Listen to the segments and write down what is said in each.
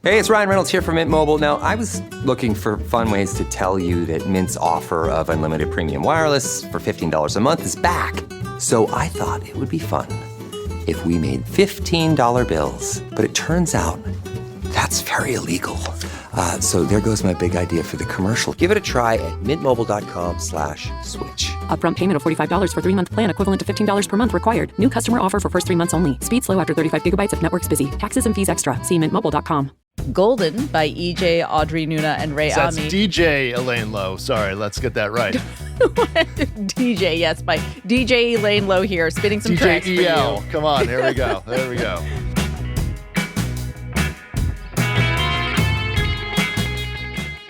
Hey, it's Ryan Reynolds here from Mint Mobile. Now, I was looking for fun ways to tell you that Mint's offer of unlimited premium wireless for $15 a month is back. So I thought it would be fun if we made $15 bills. But it turns out that's very illegal. So there goes my big idea for the commercial. Give it a try at mintmobile.com/switch. Upfront payment of $45 for 3-month plan, equivalent to $15 per month required. New customer offer for first 3 months only. Speed slow after 35 gigabytes if network's busy. Taxes and fees extra. See mintmobile.com. Golden by EJ, Audrey Nuna, and Ray That's Ami. DJ Elaine Lowe. Sorry, let's get that right. DJ, yes, by DJ Elaine Lowe here, spinning some tracks for DJ you. EL. Come on, here we go. There we go.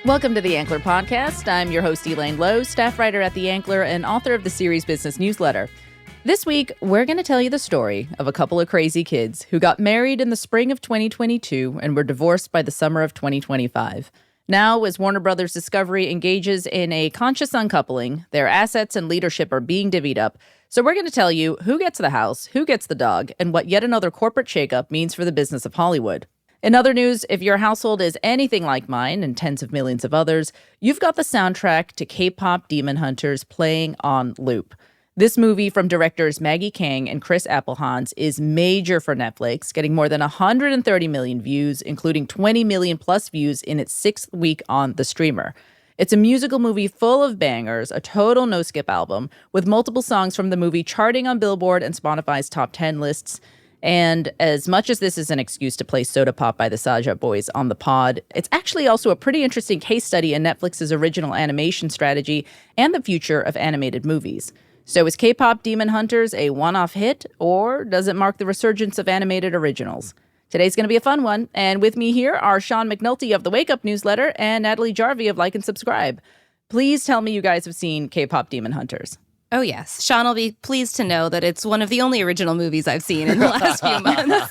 Welcome to the Ankler Podcast. I'm your host, Elaine Lowe, staff writer at The Ankler and author of the series Business Newsletter. This week, we're going to tell you the story of a couple of crazy kids who got married in the spring of 2022 and were divorced by the summer of 2025. Now, as Warner Brothers Discovery engages in a conscious uncoupling, their assets and leadership are being divvied up. So we're going to tell you who gets the house, who gets the dog, and what yet another corporate shakeup means for the business of Hollywood. In other news, if your household is anything like mine and tens of millions of others, you've got the soundtrack to K-Pop Demon Hunters playing on loop. This movie from directors Maggie Kang and Chris Appelhans is major for Netflix, getting more than 130 million views, including 20 million plus views in its 6th week on the streamer. It's a musical movie full of bangers, a total no-skip album, with multiple songs from the movie charting on Billboard and Spotify's top 10 lists. And as much as this is an excuse to play Soda Pop by the Saja Boys on the pod, it's actually also a pretty interesting case study in Netflix's original animation strategy and the future of animated movies. So is K-Pop Demon Hunters a one-off hit, or does it mark the resurgence of animated originals? Today's going to be a fun one, and with me here are Sean McNulty of the Wake Up newsletter and Natalie Jarvie of Like and Subscribe. Please tell me you guys have seen K-Pop Demon Hunters. Oh, yes. Sean will be pleased to know that it's one of the only original movies I've seen in the last few months.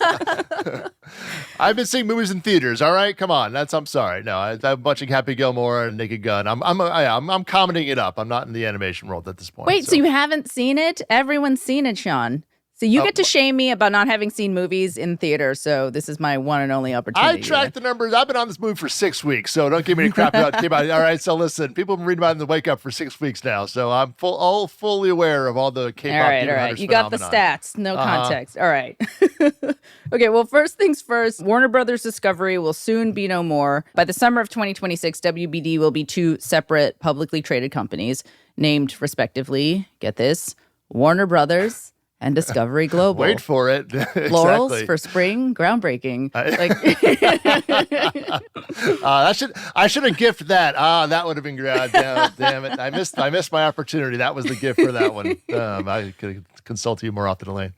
I've been seeing movies in theaters. All right, come on. I'm sorry. No, I'm watching Happy Gilmore and Naked Gun. I'm commenting it up. I'm not in the animation world at this point. Wait, so you haven't seen it? Everyone's seen it, Sean. So you get to shame me about not having seen movies in theater, so this is my one and only opportunity. I tracked the numbers. I've been on this movie for 6 weeks, so don't give me any crap about K-Pop. All right, so listen, people have been reading about it in the Wake Up for 6 weeks now, so I'm fully aware of all the K-Pop. All right. You got the stats, no context. All right. Okay, well, first things first, Warner Brothers Discovery will soon be no more. By the summer of 2026, WBD will be 2 separate publicly traded companies named respectively, get this, Warner Brothers and Discovery Global. Wait for it. Laurels Exactly. for spring, groundbreaking. I should have gifted that. That would have been great. Damn it. I missed my opportunity. That was the gift for that one. I could consult you more often, Elaine.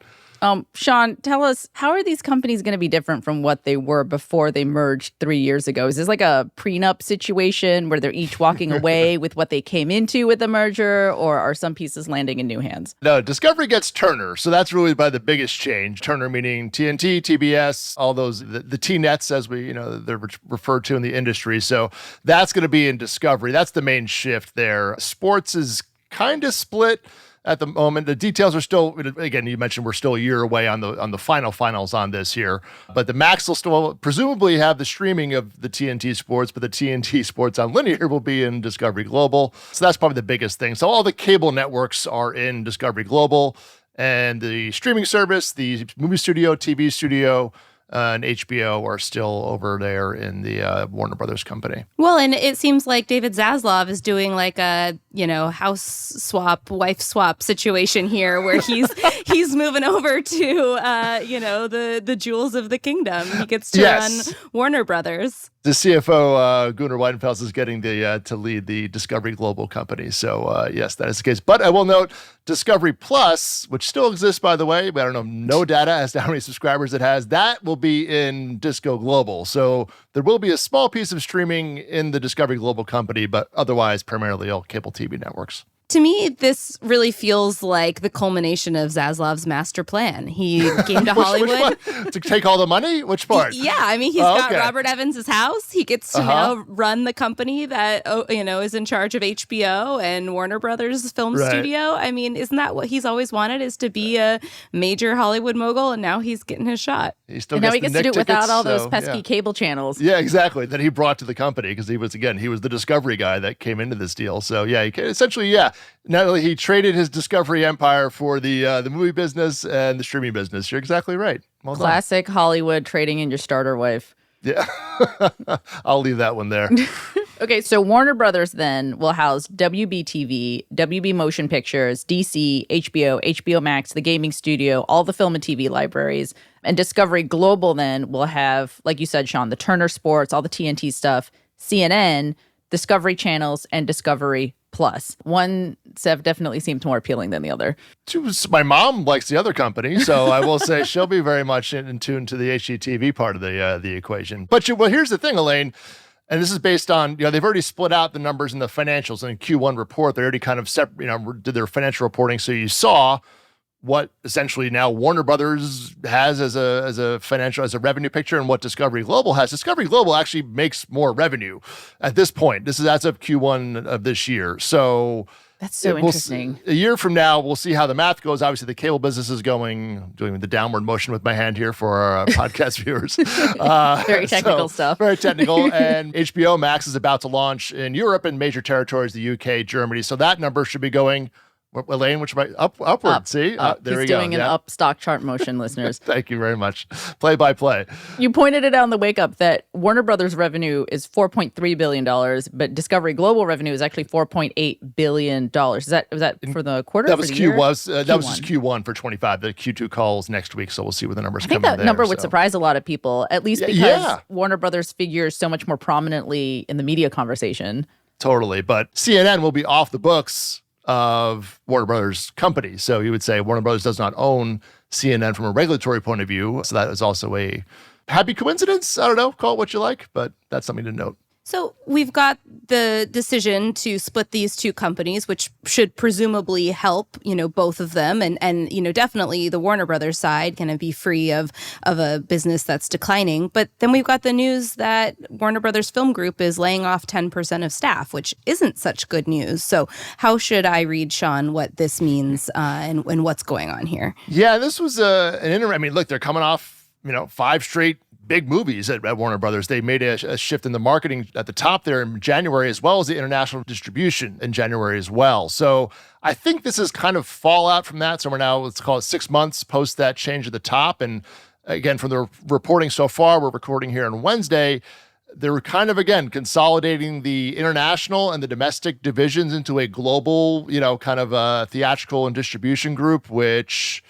Sean, tell us, how are these companies going to be different from what they were before they merged 3 years ago? Is this like a prenup situation where they're each walking away with what they came into with the merger, or are some pieces landing in new hands? No, Discovery gets Turner, so that's really by the biggest change. Turner meaning TNT, TBS, all those, the T-nets as they're referred to in the industry. So that's going to be in Discovery. That's the main shift there. Sports is kind of split at the moment. The details are still, again, you mentioned we're still a year away on the finals on this here, but the Max will still presumably have the streaming of the TNT sports, but the TNT sports on linear will be in Discovery Global. So that's probably the biggest thing. So all the cable networks are in Discovery Global, and the streaming service, the movie studio, TV studio, and HBO are still over there in the Warner Brothers company. Well, and it seems like David Zaslav is doing like a, house swap, wife swap situation here where he's moving over to, the jewels of the kingdom. He gets to run Warner Brothers. The CFO, Gunnar Weidenfels, is getting to lead the Discovery Global company. So, yes, that is the case. But I will note Discovery Plus, which still exists, by the way, but I don't know, no data as to how many subscribers it has, that will be in Disco Global. So there will be a small piece of streaming in the Discovery Global company, but otherwise primarily all cable TV networks. To me, this really feels like the culmination of Zaslav's master plan. He came to Hollywood. To take all the money? Which part? Yeah, I mean, he's got okay. Robert Evans' house. He gets to now run the company that, is in charge of HBO and Warner Brothers Film Studio. I mean, isn't that what he's always wanted, is to be a major Hollywood mogul? And now he's getting his shot. He gets to do it without all those pesky cable channels. Yeah, exactly. That he brought to the company because he was the discovery guy that came into this deal. So yeah, not only he traded his discovery empire for the movie business and the streaming business. You're exactly right. Well done. Classic Hollywood, trading in your starter wife. Yeah, I'll leave that one there. Okay, so Warner Brothers then will house WBTV, WB Motion Pictures, DC, HBO, HBO Max, the gaming studio, all the film and TV libraries. And Discovery Global then will have, like you said, Sean, the Turner Sports, all the TNT stuff, CNN, Discovery Channels, and Discovery Plus. One definitely seemed more appealing than the other. My mom likes the other company, so I will say she'll be very much in tune to the HGTV part of the equation. But here's the thing, Elaine, and this is based on, they've already split out the numbers in the financials in Q1 report. They already kind of did their financial reporting, so you saw what essentially now Warner Brothers has as a revenue picture and what Discovery Global has. Discovery Global actually makes more revenue at this point. This is as of Q1 of this year. So that's so interesting. A year from now, we'll see how the math goes. Obviously, the cable business is doing the downward motion with my hand here for our podcast viewers. Very technical stuff. Very technical. And HBO Max is about to launch in Europe and major territories, the UK, Germany. So that number should be going, Elaine, which might upward. Up, see, there we go. He's doing an up stock chart motion, listeners. Thank you very much. Play by play. You pointed it out on the wake up that Warner Brothers revenue is $4.3 billion, but Discovery Global revenue is actually $4.8 billion. Was that for the quarter? That was Q1. That was just Q1 for 25. The Q2 calls next week, so we'll see where the numbers come in. I think that number would surprise a lot of people, at least because Warner Brothers figures so much more prominently in the media conversation. Totally, but CNN will be off the books of Warner Brothers company. So you would say Warner Brothers does not own CNN from a regulatory point of view. So that is also a happy coincidence. I don't know, call it what you like, but that's something to note. So we've got the decision to split these two companies, which should presumably help, both of them. And definitely the Warner Brothers side can be free of a business that's declining. But then we've got the news that Warner Brothers Film Group is laying off 10% of staff, which isn't such good news. So how should I read, Sean, what this means and what's going on here? Yeah, this was look, they're coming off, 5 straight big movies at Warner Brothers. They made a shift in the marketing at the top there in January, as well as the international distribution in January as well. So I think this is kind of fallout from that. So we're now, let's call it 6 months post that change at the top. And again, from the reporting so far, we're recording here on Wednesday, they're kind of, again, consolidating the international and the domestic divisions into a global, kind of a theatrical and distribution group, which,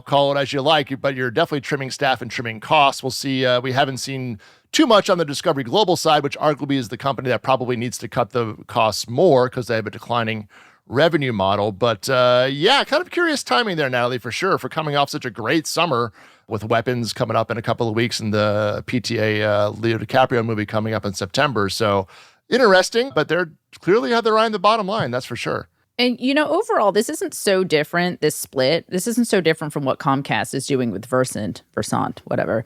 call it as you like, but you're definitely trimming staff and trimming costs. We'll see. We haven't seen too much on the Discovery Global side, which arguably is the company that probably needs to cut the costs more because they have a declining revenue model. But kind of curious timing there, Natalie, for sure, for coming off such a great summer with Weapons coming up in a couple of weeks and the PTA Leo DiCaprio movie coming up in September. So interesting, but they're clearly have their eye on the bottom line, that's for sure. And, overall, this isn't so different, this split. This isn't so different from what Comcast is doing with Versant, whatever,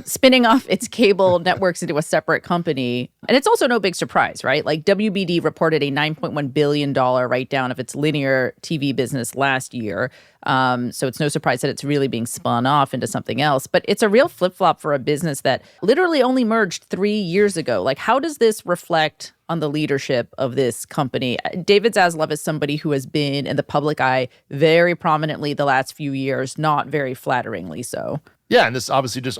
spinning off its cable networks into a separate company. And it's also no big surprise, right? Like WBD reported a $9.1 billion write-down of its linear TV business last year. So it's no surprise that it's really being spun off into something else. But it's a real flip-flop for a business that literally only merged 3 years ago. Like, how does this reflect on the leadership of this company? David Zaslav is somebody who has been in the public eye very prominently the last few years, not very flatteringly so. Yeah, and this obviously just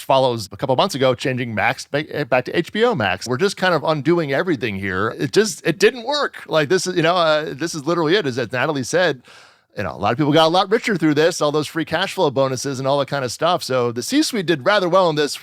follows a couple months ago, changing Max back to HBO Max. We're just kind of undoing everything here. It didn't work. Like this is, this is literally it. As Natalie said, a lot of people got a lot richer through this, all those free cash flow bonuses and all that kind of stuff. So the C-suite did rather well in this.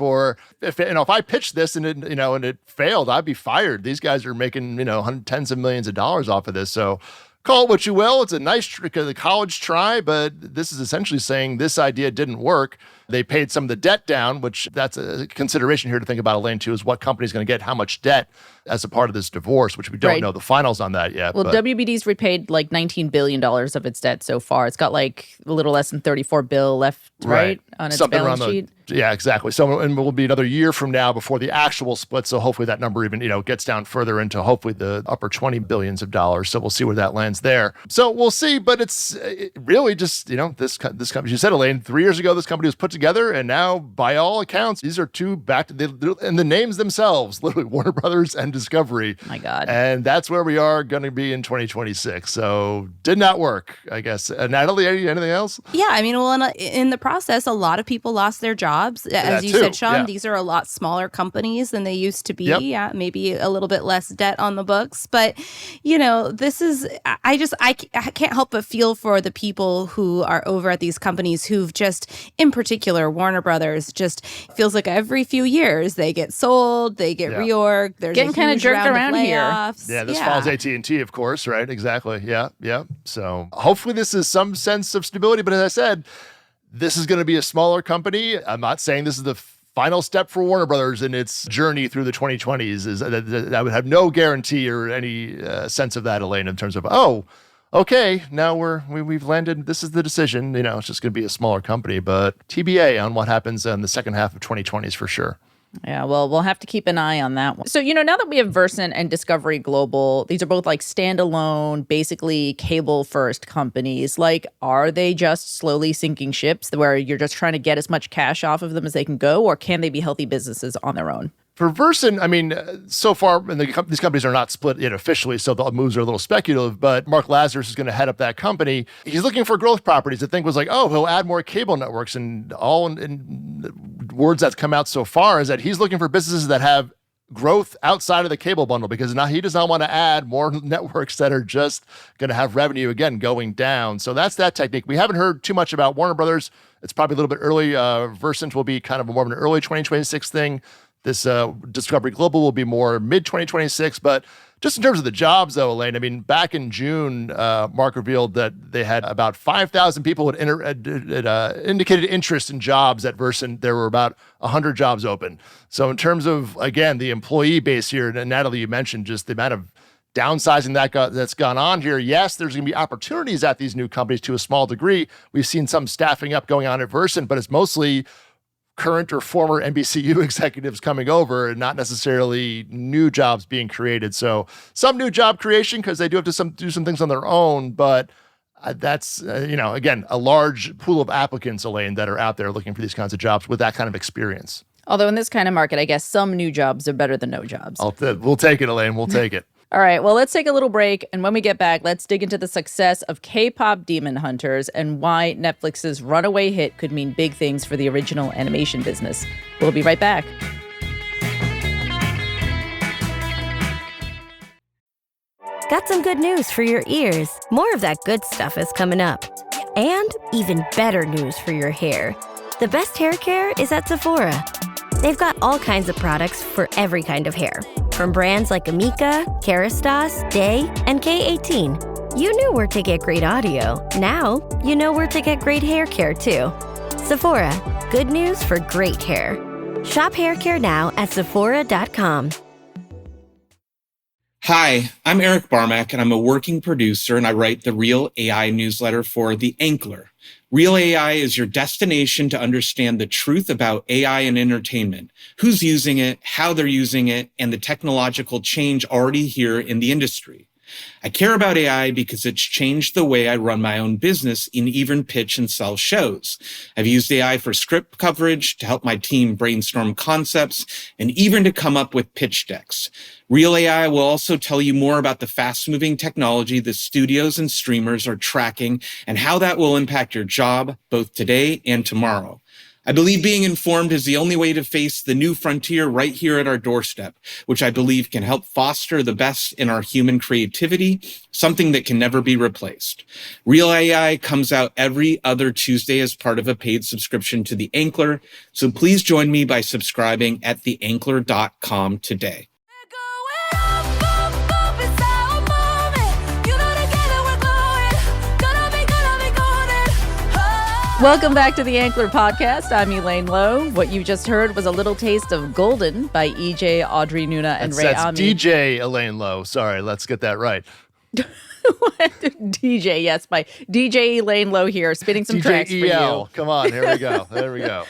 If I pitched this and it failed, I'd be fired. These guys are making tens of millions of dollars off of this. So call it what you will. It's a nice college try, but this is essentially saying this idea didn't work. They paid some of the debt down, which that's a consideration here to think about, Elaine, too, is what company's going to get how much debt as a part of this divorce, which we don't know the finals on that yet. Well, WBD's repaid like $19 billion of its debt so far. It's got like a little less than $34 billion left, right? On its Something balance sheet. Yeah, exactly. So, and it will be another year from now before the actual split. So hopefully that number even, gets down further into hopefully the upper 20 billions of dollars. So we'll see where that lands there. So we'll see, but it's really just, this company, you said, Elaine, 3 years ago, this company was put together, and now by all accounts, these are two and the names themselves, literally Warner Brothers and Discovery. My God. And that's where we are going to be in 2026. So did not work, I guess. Natalie, anything else? Yeah, I mean, well, in the process, a lot of people lost their jobs. As you said, Sean, these are a lot smaller companies than they used to be. Yep. Yeah, maybe a little bit less debt on the books. But, this is, I can't help but feel for the people who are over at these companies who've just, in particular, Warner Brothers, just feels like every few years they get sold, they get reorged. There's getting kind of jerked around here. Yeah, this follows AT&T, of course, right? Exactly. Yeah. So hopefully this is some sense of stability. But as I said, this is going to be a smaller company. I'm not saying this is the final step for Warner Brothers in its journey through the 2020s. Is that I would have no guarantee or any sense of that, Elaine, in terms of, okay, now we've landed. This is the decision. It's just going to be a smaller company, but TBA on what happens in the second half of 2020s for sure. Yeah, well, we'll have to keep an eye on that one. So, now that we have Versant and Discovery Global, these are both like standalone, basically cable-first companies. Like, are they just slowly sinking ships where you're just trying to get as much cash off of them as they can go, or can they be healthy businesses on their own? For Versant, I mean, so far, and these companies are not split yet officially, so the moves are a little speculative, but Mark Lazarus is going to head up that company. He's looking for growth properties. The thing was like, he'll add more cable networks, and all in words that's come out so far is that he's looking for businesses that have growth outside of the cable bundle, because now he does not want to add more networks that are just going to have revenue, again, going down. So that's that technique. We haven't heard too much about Warner Brothers. It's probably a little bit early. Versant will be kind of more of an early 2026 thing. This Discovery Global will be more mid-2026. But just in terms of the jobs, though, Elaine, I mean, back in June, Mark revealed that they had about 5,000 people had indicated interest in jobs at Versant. There were about 100 jobs open. So in terms of, again, the employee base here, and Natalie, you mentioned just the amount of downsizing that's gone on here. Yes, there's going to be opportunities at these new companies to a small degree. We've seen some staffing up going on at Versant, but it's mostly current or former NBCU executives coming over and not necessarily new jobs being created. So some new job creation because they do have to do some things on their own, but that's, again, a large pool of applicants, Elaine, that are out there looking for these kinds of jobs with that kind of experience. Although in this kind of market, I guess some new jobs are better than no jobs. We'll take it, Elaine. We'll take it. All right, well, let's take a little break. And when we get back, let's dig into the success of K-pop Demon Hunters and why Netflix's runaway hit could mean big things for the original animation business. We'll be right back. Got some good news for your ears. More of that good stuff is coming up. And even better news for your hair. The best hair care is at Sephora. They've got all kinds of products for every kind of hair. From brands like Amika, Kerastase, Day, and K18. You knew where to get great audio. Now, you know where to get great hair care, too. Sephora. Good news for great hair. Shop hair care now at Sephora.com. Hi, I'm Eric Barmack, and I'm a working producer, and I write the Real AI newsletter for The Ankler. Real AI is your destination to understand the truth about AI and entertainment, who's using it, how they're using it, and the technological change already here in the industry. I care about AI because it's changed the way I run my own business and even pitch and sell shows. I've used AI for script coverage, to help my team brainstorm concepts, and even to come up with pitch decks. Real AI will also tell you more about the fast-moving technology the studios and streamers are tracking and how that will impact your job, both today and tomorrow. I believe being informed is the only way to face the new frontier right here at our doorstep, which I believe can help foster the best in our human creativity, something that can never be replaced. Real AI comes out every other Tuesday as part of a paid subscription to The Ankler, so please join me by subscribing at theankler.com today. Welcome back to the Ankler Podcast. I'm Elaine Lowe. What you just heard was a little taste of Golden by EJ, Audrey Nuna, and Ray That's Ami. DJ Elaine Lowe. Sorry, let's get that right. DJ, yes, by DJ Elaine Lowe here, spinning some tracks for DJ EL. you. Come on, here we go. There we go.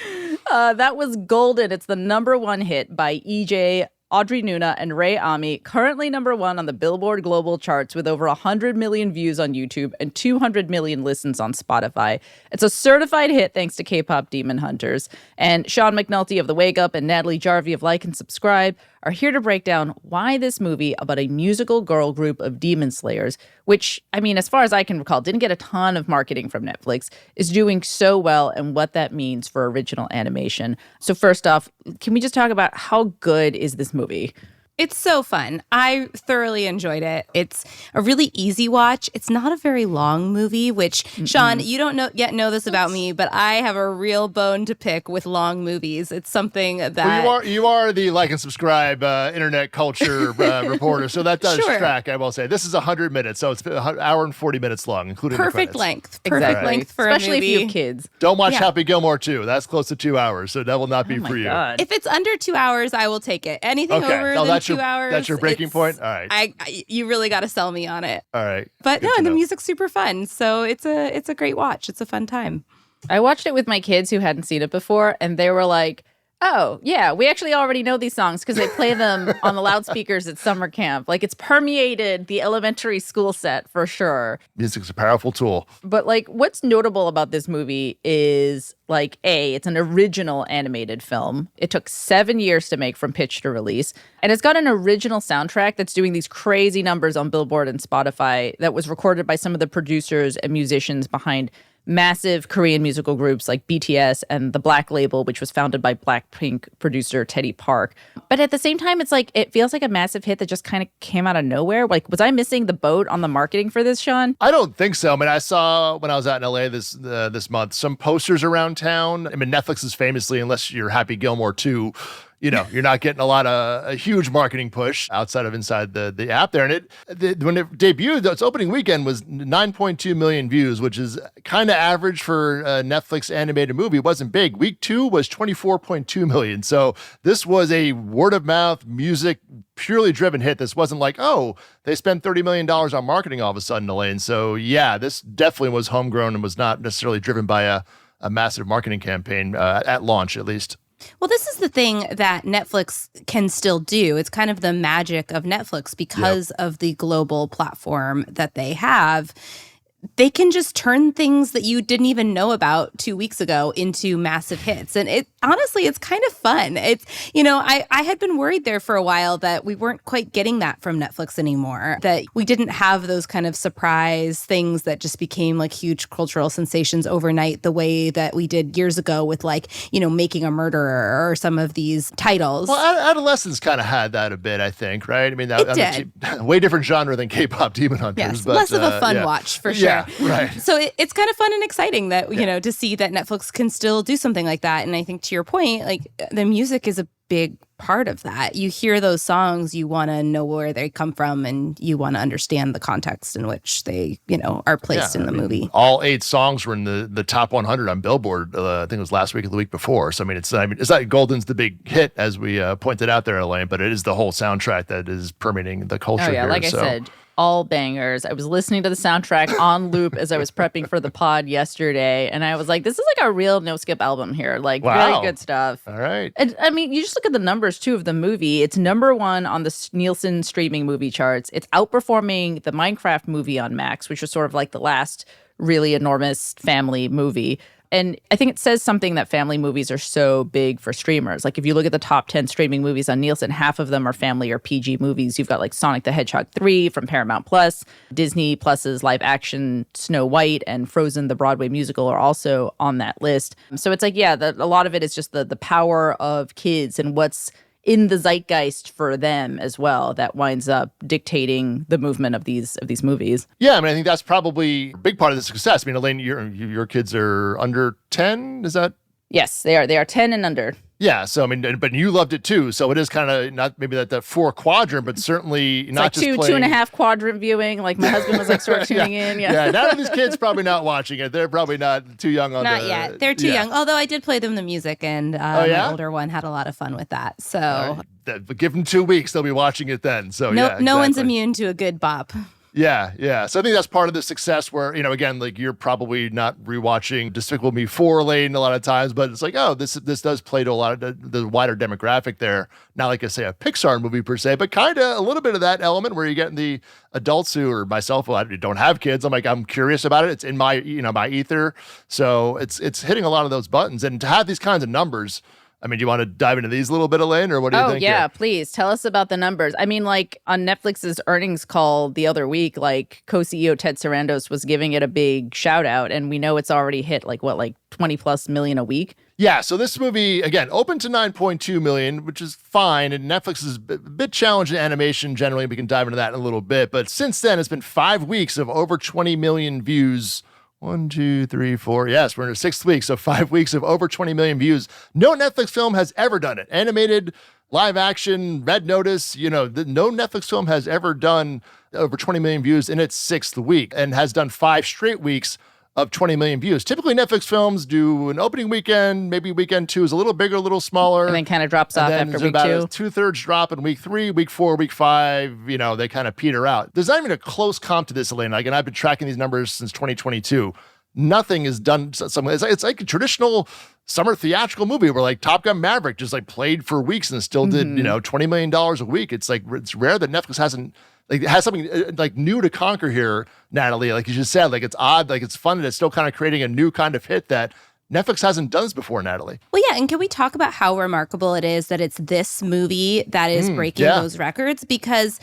That was Golden. It's the number one hit by EJ, Audrey Nuna, and Ray Ami, currently number one on the Billboard Global charts with over 100 million views on YouTube and 200 million listens on Spotify. It's a certified hit thanks to K-pop Demon Hunters. And Sean McNulty of The Wake Up and Natalie Jarvie of Like and Subscribe are here to break down why this movie about a musical girl group of demon slayers, which, I mean, as far as I can recall, didn't get a ton of marketing from Netflix, is doing so well and what that means for original animation. So first off, can we just talk about how good is this movie? It's so fun. I thoroughly enjoyed it. It's a really easy watch. It's not a very long movie, which, Sean, you don't know this about me, but I have a real bone to pick with long movies. It's something that... Well, you are the Like and Subscribe internet culture reporter, so that does track, I will say. This is 100 minutes, so it's an hour and 40 minutes long, including perfect the length. Exactly. Perfect length for Especially a movie. if you have kids. Don't watch Happy Gilmore 2. That's close to 2 hours, so that will not be for you. God. If it's under 2 hours, I will take it. Anything over than 2 hours. That's your breaking point? All right. You really got to sell me on it. All right. But Good no, to and the know. music's super fun. So it's a great watch. It's a fun time. I watched it with my kids who hadn't seen it before, and they were like, oh, yeah, we actually already know these songs because they play them on the loudspeakers at summer camp. Like, it's permeated the elementary school set for sure. Music's a powerful tool. But, like, what's notable about this movie is, like, A, it's an original animated film. It took 7 years to make from pitch to release. And it's got an original soundtrack that's doing these crazy numbers on Billboard and Spotify that was recorded by some of the producers and musicians behind massive Korean musical groups like BTS and the Black Label, which was founded by Blackpink producer Teddy Park. But at the same time, it's like, it feels like a massive hit that just kind of came out of nowhere. Like, was I missing the boat on the marketing for this, Sean? I don't think so. I mean, I saw when I was out in LA this month, some posters around town. I mean, Netflix is famously, unless you're Happy Gilmore 2, you know, you're not getting a huge marketing push outside of inside the app there. And when it debuted, its opening weekend was 9.2 million views, which is kind of average for a Netflix animated movie. It wasn't big. Week 2 was 24.2 million. So this was a word of mouth music, purely driven hit. This wasn't like, oh, they spent $30 million on marketing all of a sudden, Elaine. So yeah, this definitely was homegrown and was not necessarily driven by a massive marketing campaign at launch, at least. Well, this is the thing that Netflix can still do. It's kind of the magic of Netflix because of the global platform that they have. They can just turn things that you didn't even know about 2 weeks ago into massive hits. And honestly, it's kind of fun. It's, you know, I had been worried there for a while that we weren't quite getting that from Netflix anymore, that we didn't have those kind of surprise things that just became like huge cultural sensations overnight the way that we did years ago with, like, you know, Making a Murderer or some of these titles. Well, Adolescence kind of had that a bit, I think, right? I mean, It did. Way different genre than K-pop Demon Hunters. Yes, but, less of a fun watch for sure. Yeah, right. So it's kind of fun and exciting that, you know, to see that Netflix can still do something like that. And I think to your point, like, the music is a big part of that. You hear those songs, you want to know where they come from, and you want to understand the context in which they, you know, are placed in the movie. All 8 songs were in the top 100 on Billboard. I think it was last week or the week before. So it's not Golden's the big hit, as we pointed out there, Elaine, but it is the whole soundtrack that is permeating the culture. Oh, yeah, here, like I said, all bangers. I was listening to the soundtrack on loop as I was prepping for the pod yesterday, and I was like, this is like a real no-skip album here. Like, wow. Really good stuff. All right. And I mean, you just look at the numbers, too, of the movie. It's number 1 on the Nielsen streaming movie charts. It's outperforming the Minecraft movie on Max, which was sort of like the last really enormous family movie. And I think it says something that family movies are so big for streamers. Like, if you look at the top 10 streaming movies on Nielsen, half of them are family or PG movies. You've got like Sonic the Hedgehog 3 from Paramount Plus, Disney Plus's live action Snow White, and Frozen the Broadway musical are also on that list. So it's like, yeah, a lot of it is just the power of kids and what's in the zeitgeist for them as well that winds up dictating the movement of these movies. Yeah, I mean, I think that's probably a big part of the success. I mean, Elaine, your kids are under 10, is that? Yes, they are. They are 10 and under. Yeah, so I mean, but you loved it too. So it is kind of not maybe that 4 quadrant, but certainly It's not like just two playing. and a half quadrant viewing. Like my husband was like sort of tuning in. Yeah. None of these kids probably not watching it. They're probably not too young on Not yet. They're too young. Although I did play them the music, and my older one had a lot of fun with that. So But give them 2 weeks, they'll be watching it then. So no one's immune to a good bop. Yeah. So I think that's part of the success where, again, like you're probably not rewatching Despicable Me 4 lane a lot of times, but it's like, oh, this does play to a lot of the wider demographic there. Not like I say a Pixar movie per se, but kind of a little bit of that element where you're getting the adults who, or myself, who don't have kids. I'm curious about it. It's in my, my ether. So it's hitting a lot of those buttons. And to have these kinds of numbers, I mean, do you want to dive into these a little bit, Elaine, or what do you think? Oh, yeah, here? please. Tell us about the numbers. I mean, like on Netflix's earnings call the other week, like co-CEO Ted Sarandos was giving it a big shout out. And we know it's already hit like 20 plus million a week. Yeah, so this movie, again, opened to 9.2 million, which is fine. And Netflix is a bit challenged in animation generally. We can dive into that in a little bit. But since then, it's been 5 weeks of over 20 million views. 1, 2, 3, 4. Yes, we're in the 6th week, so 5 weeks of over 20 million views. No Netflix film has ever done it. Animated, live action, Red Notice, no Netflix film has ever done over 20 million views in its 6th week and has done 5 straight weeks of 20 million views. Typically, Netflix films do an opening weekend, maybe weekend 2 is a little bigger, a little smaller. And then kind of drops off after week 2. About a 2/3 drop in week 3, week 4, week 5, they kind of peter out. There's not even a close comp to this, Elaine. And I've been tracking these numbers since 2022. Nothing is done. It's like a traditional summer theatrical movie where like Top Gun Maverick just like played for weeks and still did, $20 million a week. It's like, it's rare that Netflix has something like new to conquer here, Natalie. Like you just said, like it's odd, like it's fun, and it's still kind of creating a new kind of hit that Netflix hasn't done this before, Natalie. Well, yeah, and can we talk about how remarkable it is that it's this movie that is breaking those records? Because,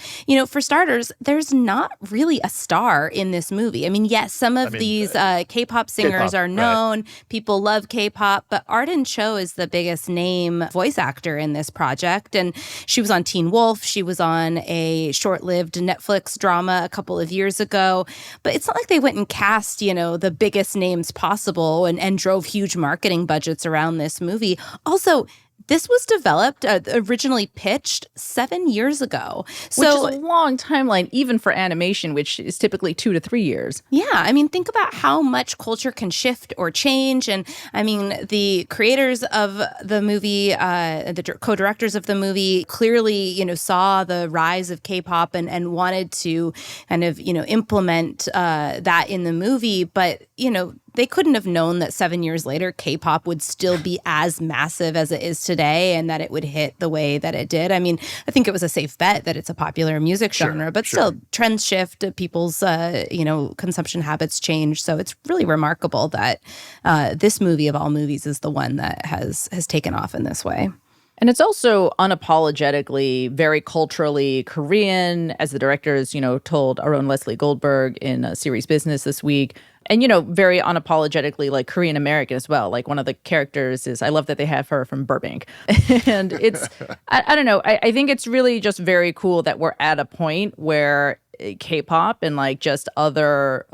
for starters, there's not really a star in this movie. I mean, yes, some of these K-pop singers are known. Right. People love K-pop, but Arden Cho is the biggest name voice actor in this project. And she was on Teen Wolf. She was on a short-lived Netflix drama a couple of years ago. But it's not like they went and cast, the biggest names possible and drove huge marketing budgets around this movie. Also, this was developed, originally pitched 7 years ago. So, which is a long timeline, even for animation, which is typically 2 to 3 years. Yeah, I mean, think about how much culture can shift or change. And I mean, the creators of the movie, the co-directors of the movie clearly, saw the rise of K-pop and wanted to kind of, implement that in the movie. But, they couldn't have known that 7 years later, K-pop would still be as massive as it is today and that it would hit the way that it did. I mean, I think it was a safe bet that it's a popular music genre, but still trends shift, people's, consumption habits change. So it's really remarkable that this movie of all movies is the one that has taken off in this way. And it's also unapologetically very culturally Korean, as the directors, told our own Leslie Goldberg in Series Business this week. And, very unapologetically like Korean American as well. Like one of the characters is, I love that they have her from Burbank. And it's, I don't know. I think it's really just very cool that we're at a point where K-pop and like just other,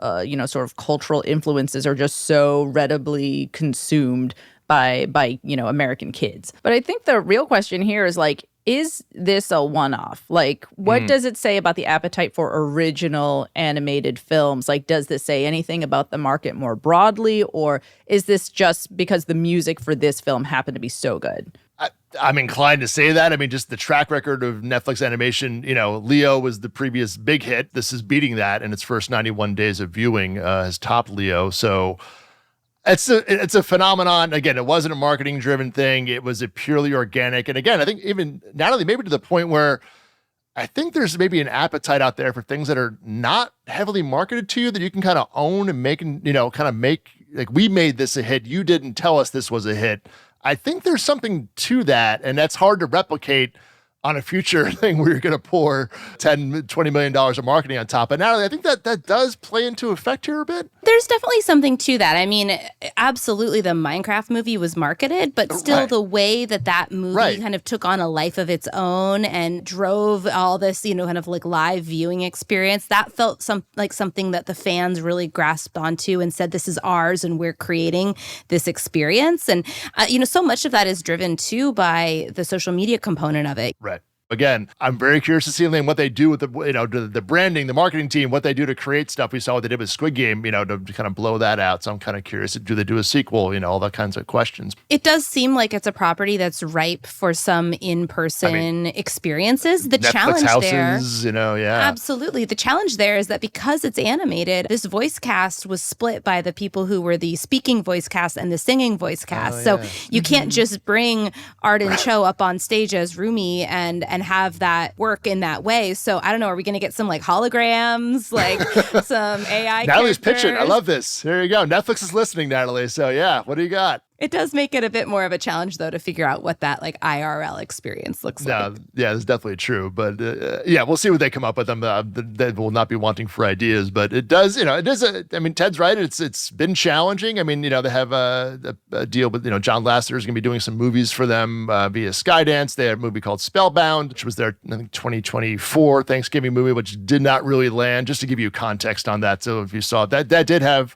sort of cultural influences are just so readily consumed by American kids. But I think the real question here is like, is this a one-off? Like, what does it say about the appetite for original animated films? Like, does this say anything about the market more broadly? Or is this just because the music for this film happened to be so good? I'm inclined to say that. I mean, just the track record of Netflix animation, Leo was the previous big hit. This is beating that in its first 91 days of viewing, has topped Leo. So it's a phenomenon. Again, it wasn't a marketing driven thing. It was a purely organic. And again, I think even Natalie, maybe to the point where I think there's maybe an appetite out there for things that are not heavily marketed to you that you can kind of own and make, like we made this a hit. You didn't tell us this was a hit. I think there's something to that. And that's hard to replicate on a future thing where you're going to pour $10-20 million of marketing on top. But Natalie, I think that does play into effect here a bit. There's definitely something to that. I mean, absolutely the Minecraft movie was marketed, but still the way that movie kind of took on a life of its own and drove all this, kind of like live viewing experience, that felt like something that the fans really grasped onto and said, this is ours and we're creating this experience. And, so much of that is driven too by the social media component of it. Right. Again, I'm very curious to see, Elaine, what they do with the branding, the marketing team, what they do to create stuff. We saw what they did with Squid Game, to kind of blow that out. So I'm kind of curious. Do they do a sequel? All that kinds of questions. It does seem like it's a property that's ripe for some in-person experiences. The Netflix challenge houses, there, absolutely. The challenge there is that because it's animated, this voice cast was split by the people who were the speaking voice cast and the singing voice cast. So you can't just bring Arden Cho up on stage as Rumi and have that work in that way. So I don't know, are we going to get some like holograms, like some AI Natalie's characters? pitching. I love this. Here you go. Netflix is listening, Natalie. So what do you got? It does make it a bit more of a challenge, though, to figure out what that like IRL experience looks like. Yeah, that's definitely true. But we'll see what they come up with. They will not be wanting for ideas, but it does. Ted's right. It's been challenging. They have a deal with John Lasseter is going to be doing some movies for them via Skydance. They had a movie called Spellbound, which was their 2024 Thanksgiving movie, which did not really land. Just to give you context on that, so if you saw that did have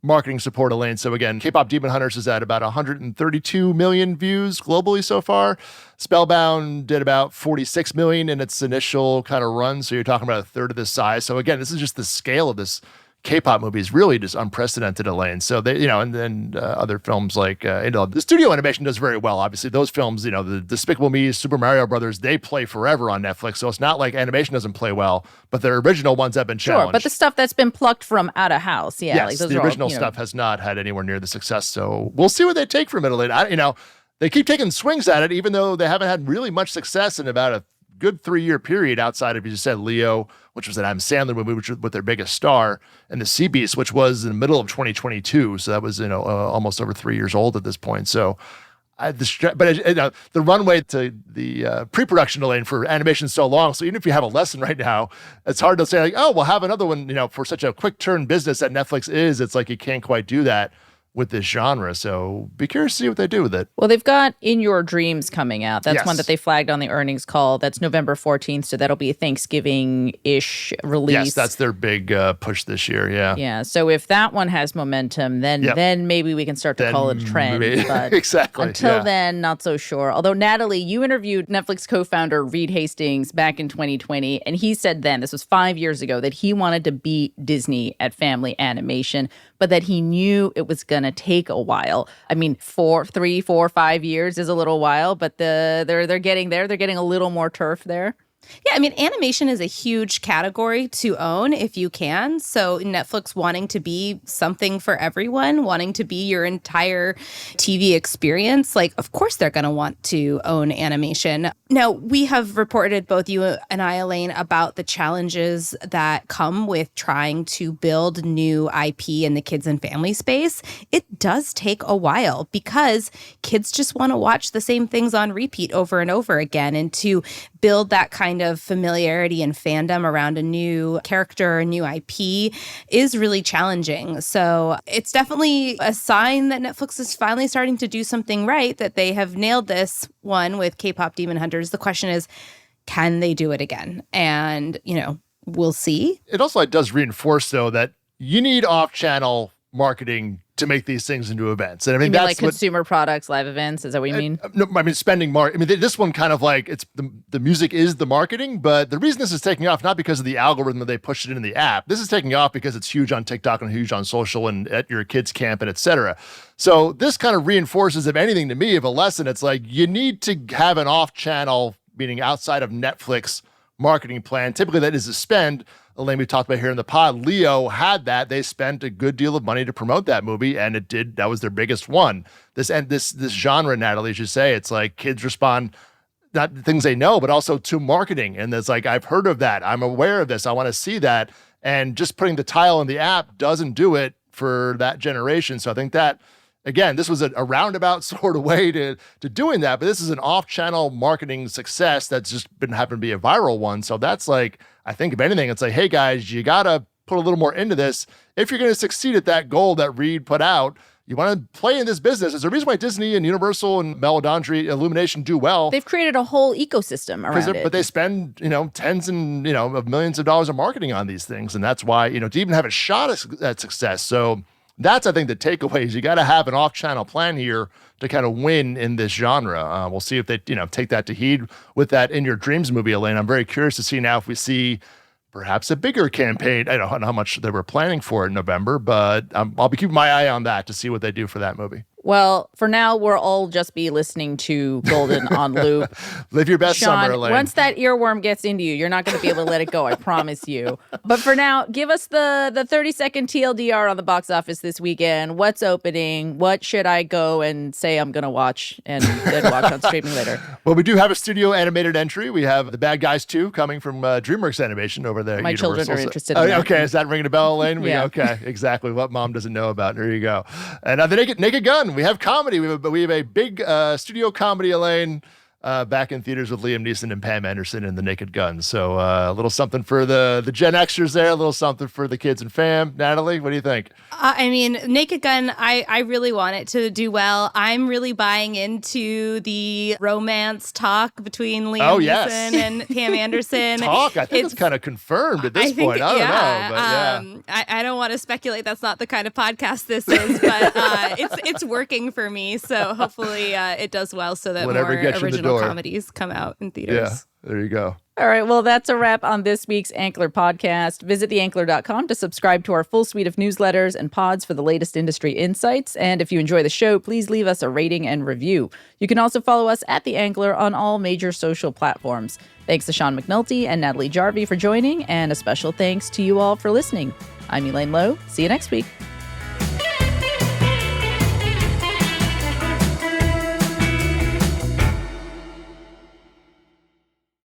marketing support, Elaine. So again, K-Pop Demon Hunters is at about 132 million views globally so far. Spellbound did about 46 million in its initial kind of run. So you're talking about a third of the size. So again, this is just the scale of this K-pop movie is really just unprecedented, Elaine. So they, and then other films like, the studio animation does very well. Obviously, those films, the Despicable Me, Super Mario Brothers, they play forever on Netflix. So it's not like animation doesn't play well, but their original ones have been challenged. Sure, but the stuff that's been plucked from out of house, yes, like those the are original all, stuff has not had anywhere near the success. So we'll see what they take from it, Elaine. They keep taking swings at it, even though they haven't had really much success in about a good 3-year period outside of, you just said, Leo, which was an Adam Sandler movie, which was with their biggest star, and The Sea Beast, which was in the middle of 2022. So that was, almost over 3 years old at this point. So the runway to the pre-production lane for animation is so long. So even if you have a lesson right now, it's hard to say like, oh, we'll have another one, for such a quick turn business that Netflix is. It's like you can't quite do that with this genre. So be curious to see what they do with it. Well, they've got In Your Dreams coming out. That's one that they flagged on the earnings call. That's November 14th. So that'll be a Thanksgiving-ish release. Yes, that's their big push this year. Yeah. Yeah. So if that one has momentum, then maybe we can start to call it a trend. But exactly. Until then, not so sure. Although, Natalie, you interviewed Netflix co-founder Reed Hastings back in 2020. And he said then, this was 5 years ago, that he wanted to beat Disney at family animation, but that he knew it was going to take a while. 3, 4, 5 years is a little while, but they're getting there. They're getting a little more turf there. Yeah, animation is a huge category to own if you can. So Netflix wanting to be something for everyone, wanting to be your entire TV experience, of course they're going to want to own animation. Now, we have reported, both you and I, Elaine, about the challenges that come with trying to build new IP in the kids and family space. It does take a while because kids just want to watch the same things on repeat over and over again, and to build that kind of familiarity and fandom around a new character, a new IP is really challenging. So it's definitely a sign that Netflix is finally starting to do something right, that they have nailed this one with K-Pop Demon Hunters. The question is, can they do it again? And, we'll see. It also does reinforce, though, that you need off-channel marketing to make these things into events. And that's like consumer products, live events. Is that what you mean? No, spending more. This one kind of like, it's the music is the marketing, but the reason this is taking off, not because of the algorithm that they pushed it in the app. This is taking off because it's huge on TikTok and huge on social and at your kids' camp and et cetera. So this kind of reinforces, if anything, to me, of a lesson. It's like, you need to have an off-channel, meaning outside of Netflix, marketing plan. Typically that is a spend. Elaine, we talked about here in the pod, Leo had that. They spent a good deal of money to promote that movie, and that was their biggest one. This genre, Natalie, as you say, it's like kids respond not to things they know, but also to marketing. And it's like, I've heard of that. I'm aware of this. I want to see that. And just putting the tile in the app doesn't do it for that generation. So I think that again, this was a roundabout sort of way to doing that, but this is an off-channel marketing success that's just happened to be a viral one. So that's like, I think if anything, it's like, hey guys, you gotta put a little more into this. If you're going to succeed at that goal that Reed put out, you want to play in this business. There's a reason why Disney and Universal and Meldondry, Illumination do well. They've created a whole ecosystem around it. But they spend, tens and, of millions of dollars of marketing on these things. And that's why, to even have a shot at success. So that's, I think, the takeaway is you got to have an off-channel plan here to kind of win in this genre. We'll see if they, take that to heed with that In Your Dreams movie, Elaine. I'm very curious to see now if we see perhaps a bigger campaign. I don't know how much they were planning for in November, but I'll be keeping my eye on that to see what they do for that movie. Well, for now, we'll all just be listening to Golden on loop. Live your best Sean, summer, Elaine. Once that earworm gets into you, you're not going to be able to let it go, I promise you. But for now, give us the 30-second TLDR on the box office this weekend. What's opening? What should I go and say I'm going to watch and then watch on streaming later? Well, we do have a studio animated entry. We have The Bad Guys 2 coming from DreamWorks Animation over there. My Universal. children are interested in that. Okay, is that ringing a bell, Elaine? Yeah. Okay, exactly. What mom doesn't know about. There you go. And the Naked Gun. We have comedy. We have a big studio comedy, Elaine, back in theaters with Liam Neeson and Pam Anderson in The Naked Gun. So a little something for the Gen Xers there, a little something for the kids and fam. Natalie, what do you think? Naked Gun, I really want it to do well. I'm really buying into the romance talk between Liam Neeson and Pam Anderson. I think it's kind of confirmed at this point. I don't know. But I don't want to speculate. That's not the kind of podcast this is, but it's working for me. So hopefully it does well so that whatever more original comedies come out in theaters. Yeah, there you go. All right, well, that's a wrap on this week's Ankler podcast. Visit theankler.com to subscribe to our full suite of newsletters and pods for the latest industry insights. And if you enjoy the show, please leave us a rating and review. You can also follow us at The Ankler on all major social platforms. Thanks to Sean McNulty and Natalie Jarvie for joining, and a special thanks to you all for listening. I'm Elaine Lowe. See you next week.